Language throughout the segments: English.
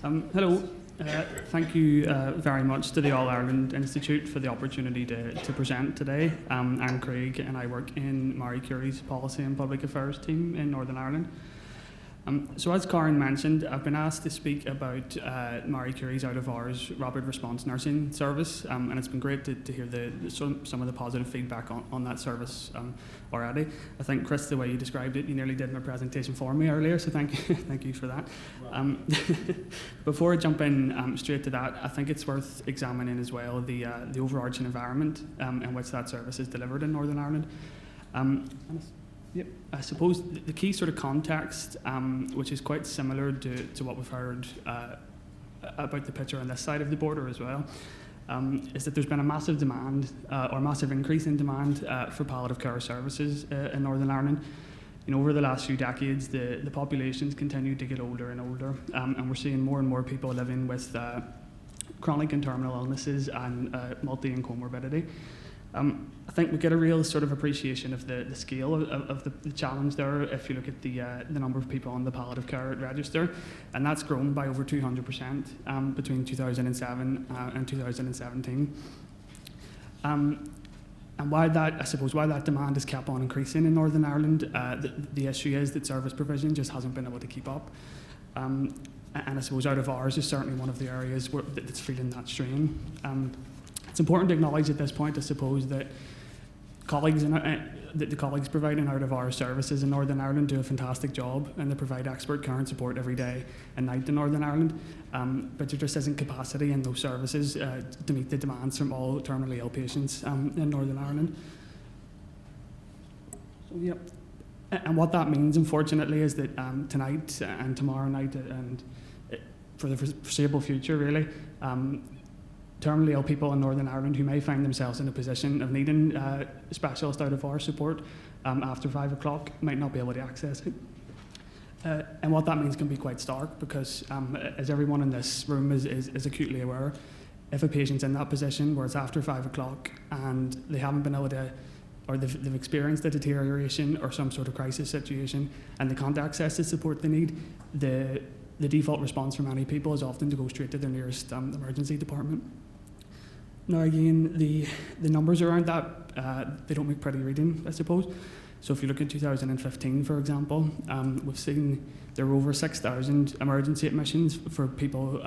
Hello. Thank you very much to the All Ireland Institute for the opportunity to present today. I'm Craig and I work in Marie Curie's Policy and Public Affairs team in Northern Ireland. So as Karen mentioned, I've been asked to speak about Marie Curie's out-of-hours rapid response nursing service, and it's been great to hear some of the positive feedback on that service already. I think, Chris, the way you described it, you nearly did my presentation for me earlier, so thank you for that. Before I jump in straight to that, I think it's worth examining as well the overarching environment in which that service is delivered in Northern Ireland. Yep. I suppose the key sort of context, which is quite similar to what we've heard about the picture on this side of the border as well, is that there's been a massive demand or massive increase in demand for palliative care services in Northern Ireland. You know, over the last few decades, the populations continue to get older and older, and we're seeing more and more people living with chronic and terminal illnesses and multi and comorbidity. I think we get a real sort of appreciation of the scale of the challenge there if you look at the number of people on the palliative care register, and that's grown by over 200% between 2007 and 2017. And why that demand has kept on increasing in Northern Ireland, the issue is that service provision just hasn't been able to keep up. And I suppose out of hours is certainly one of the areas that's feeling that strain. It's important to acknowledge at this point, I suppose, that the colleagues providing out-of-hours services in Northern Ireland do a fantastic job, and they provide expert care and support every day and night in Northern Ireland. But there just isn't capacity in those services to meet the demands from all terminally ill patients in Northern Ireland. So, yep. And what that means, unfortunately, is that tonight and tomorrow night and for the foreseeable future, really, terminally ill people in Northern Ireland who may find themselves in a position of needing specialist out-of-hours support after 5 o'clock might not be able to access it. And what that means can be quite stark because, as everyone in this room is acutely aware, if a patient's in that position where it's after 5 o'clock and they haven't been able to, or they've experienced a deterioration or some sort of crisis situation and they can't access the support they need, the default response for many people is often to go straight to their nearest emergency department. Now again, the numbers around that, they don't make pretty reading, I suppose. So if you look at 2015, for example, we've seen there were over 6,000 emergency admissions for people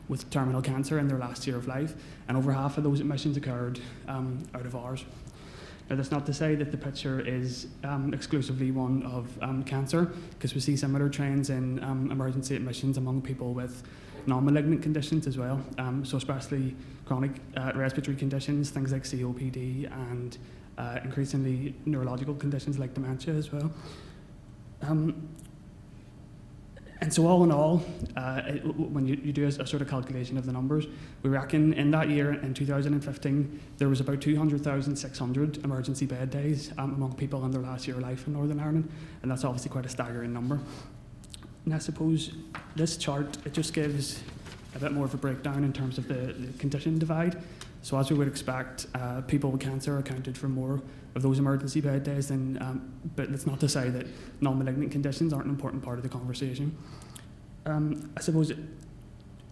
with terminal cancer in their last year of life, and over half of those admissions occurred out of hours. Now that's not to say that the picture is exclusively one of cancer, because we see similar trends in emergency admissions among people with non-malignant conditions as well, so especially chronic respiratory conditions, things like COPD and increasingly neurological conditions like dementia as well. And so all in all, when you do a sort of calculation of the numbers, we reckon in that year, in 2015, there was about 200,600 emergency bed days among people in their last year of life in Northern Ireland, and that's obviously quite a staggering number. And I suppose this chart, it just gives a bit more of a breakdown in terms of the condition divide. So as we would expect, people with cancer accounted for more of those emergency bed days, but it's not to say that non-malignant conditions aren't an important part of the conversation. I suppose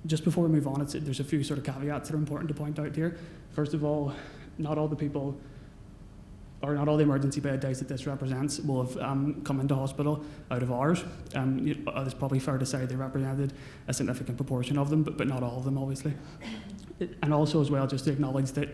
just before we move on, there's a few sort of caveats that are important to point out here. First of all, not all the people, or not all the emergency bed days that this represents will have come into hospital out of hours. It's probably fair to say they represented a significant proportion of them, but not all of them, obviously. And also as well, just to acknowledge that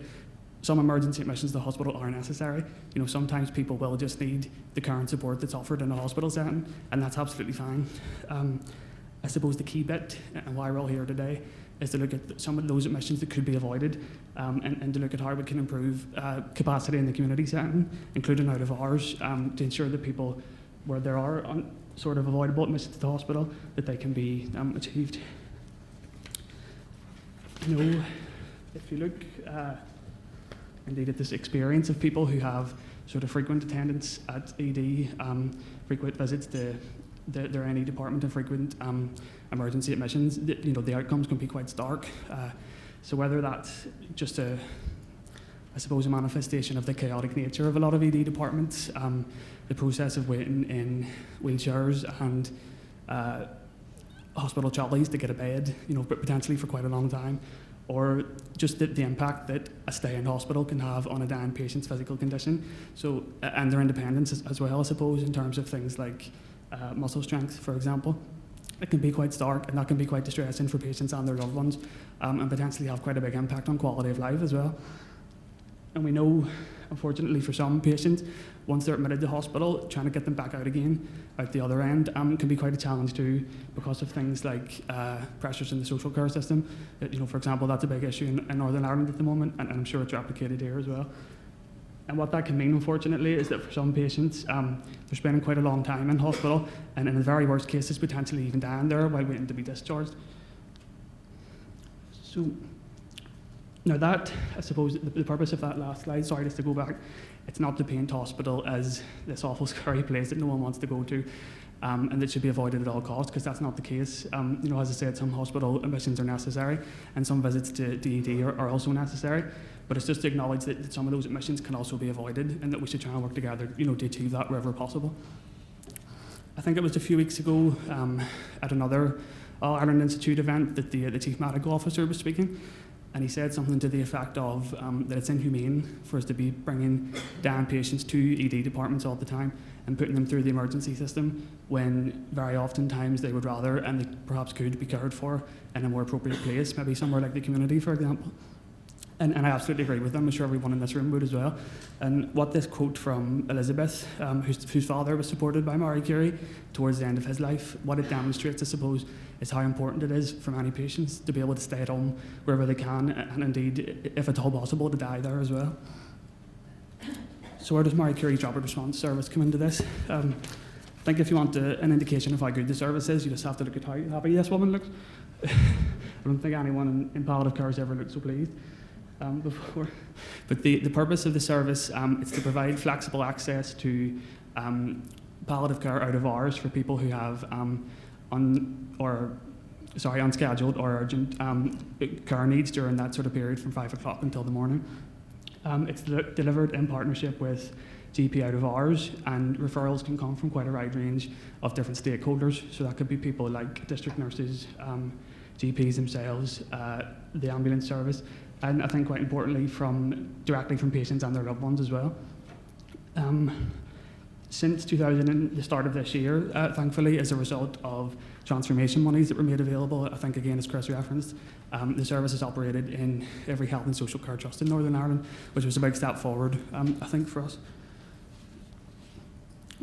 some emergency admissions to the hospital are necessary. You know, sometimes people will just need the care and support that's offered in a hospital setting, and that's absolutely fine. I suppose the key bit, and why we're all here today, is to look at some of those admissions that could be avoided, and to look at how we can improve capacity in the community setting, including out of hours, to ensure that people, where there are sort of avoidable admissions to the hospital, that they can be achieved. You know, if you look indeed at this experience of people who have sort of frequent attendance at ED, frequent visits to their A&E department and frequent emergency admissions, you know, the outcomes can be quite stark. So whether that's just I suppose a manifestation of the chaotic nature of a lot of ED departments, the process of waiting in wheelchairs and hospital trolleys to get a bed, but potentially for quite a long time, or just the impact that a stay in hospital can have on a dying patient's physical condition. So, and their independence as well, I suppose, in terms of things like muscle strength, for example. It can be quite stark, and that can be quite distressing for patients and their loved ones, and potentially have quite a big impact on quality of life as well. And we know, unfortunately, for some patients, once they're admitted to hospital, trying to get them back out again, out the other end, can be quite a challenge too, because of things like pressures in the social care system. For example, that's a big issue in Northern Ireland at the moment, and I'm sure it's replicated here as well. And what that can mean, unfortunately, is that for some patients, they're spending quite a long time in hospital, and in the very worst cases, potentially even dying there while waiting to be discharged. So, now that, I suppose, the purpose of that last slide, sorry, just to go back, it's not to paint hospital as this awful, scary place that no one wants to go to, and that should be avoided at all costs, because that's not the case. As I said, some hospital admissions are necessary, and some visits to ED are also necessary, but it's just to acknowledge that some of those admissions can also be avoided, and that we should try and work together, to achieve that wherever possible. I think it was a few weeks ago at another All Ireland Institute event that the Chief Medical Officer was speaking, and he said something to the effect of that it's inhumane for us to be bringing dying patients to ED departments all the time and putting them through the emergency system, when very oftentimes they would rather, and they perhaps could, be cared for in a more appropriate place, maybe somewhere like the community, for example. And I absolutely agree with them. I'm sure everyone in this room would as well. And what this quote from Elizabeth, whose father was supported by Marie Curie towards the end of his life, what it demonstrates, I suppose, is how important it is for many patients to be able to stay at home wherever they can, and indeed, if at all possible, to die there as well. So where does Marie Curie's rapid response service come into this? I think if you want an indication of how good the service is, you just have to look at how happy this woman looks. I don't think anyone in palliative care has ever looked so pleased before. But the purpose of the service is to provide flexible access to palliative care out of hours for people who have unscheduled or urgent care needs during that sort of period from 5 o'clock until the morning. It's delivered in partnership with GP out of hours, and referrals can come from quite a wide range of different stakeholders. So that could be people like district nurses, GPs themselves, the ambulance service, and I think quite importantly directly from patients and their loved ones as well. Since the start of this year, thankfully, as a result of transformation monies that were made available, I think again as Chris referenced, the service is operated in every health and social care trust in Northern Ireland, which was a big step forward, I think, for us.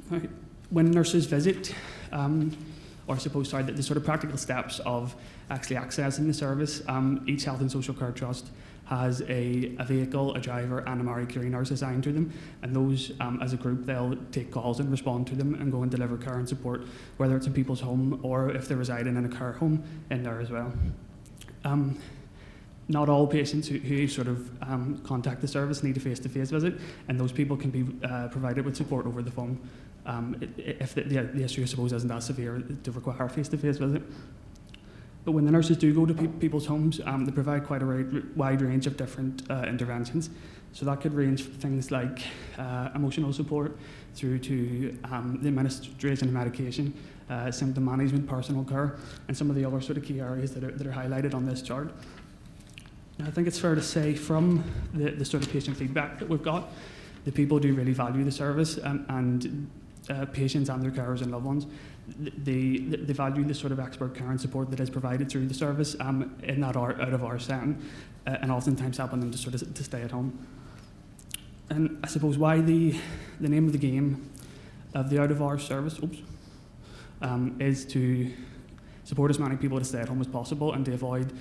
Right. When nurses visit, the sort of practical steps of actually accessing the service, each health and social care trust has a vehicle, a driver, and a Marie Curie nurse assigned to them, and those, as a group, they'll take calls and respond to them and go and deliver care and support, whether it's in people's home or if they're residing in a care home in there as well. Not all patients who sort of contact the service need a face-to-face visit, and those people can be provided with support over the phone if the issue, I suppose, isn't that severe to require a face-to-face visit. But when the nurses do go to people's homes, they provide quite a wide range of different interventions. So that could range from things like emotional support through to the administration of medication, symptom management, personal care, and some of the other sort of key areas that are highlighted on this chart. Now, I think it's fair to say from the sort of patient feedback that we've got, the people do really value the service, and patients and their carers and loved ones, they value the sort of expert care and support that is provided through the service in that out of our setting, and oftentimes helping them to stay at home. And I suppose why the name of the game of the out of hours service is to support as many people to stay at home as possible and to avoid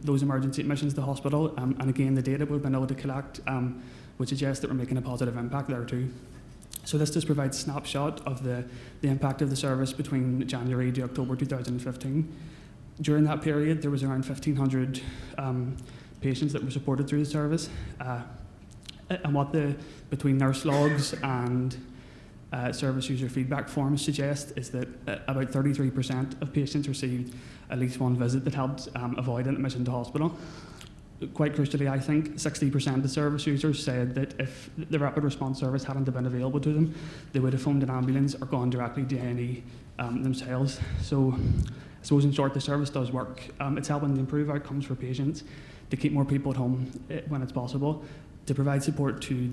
those emergency admissions to hospital. And again, the data we've been able to collect would suggest that we're making a positive impact there too. So this just provides a snapshot of the impact of the service between January to October 2015. During that period, there was around 1,500 patients that were supported through the service. And what between nurse logs and service user feedback forms suggest is that about 33% of patients received at least one visit that helped avoid an admission to hospital. Quite crucially, I think 60% of service users said that if the rapid response service hadn't been available to them, they would have phoned an ambulance or gone directly to A&E themselves. So suppose in short, the service does work. It's helping to improve outcomes for patients, to keep more people at home when it's possible, to provide support to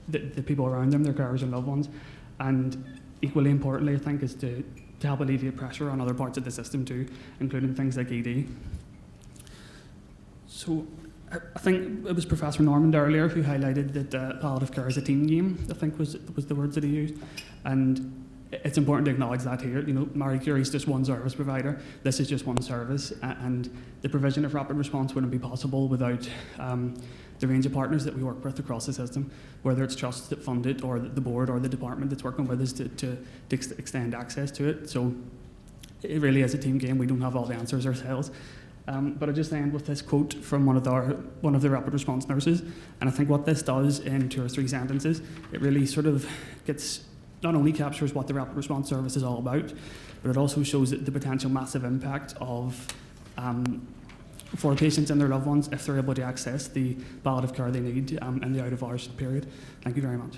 the people around them, their carers and loved ones, and equally importantly, I think, is to help alleviate pressure on other parts of the system too, including things like ED. So I think it was Professor Normand earlier who highlighted that palliative care is a team game, I think was the words that he used. And it's important to acknowledge that here. You know, Marie Curie is just one service provider. This is just one service, and the provision of rapid response wouldn't be possible without the range of partners that we work with across the system, whether it's trusts that fund it or the board or the department that's working with us to extend access to it. So it really is a team game. We don't have all the answers ourselves. But I'll just end with this quote from one of the rapid response nurses, and I think what this does in 2 or 3 sentences, it really sort of not only captures what the rapid response service is all about, but it also shows the potential massive impact of for patients and their loved ones if they're able to access the palliative care they need in the out of hours period. Thank you very much.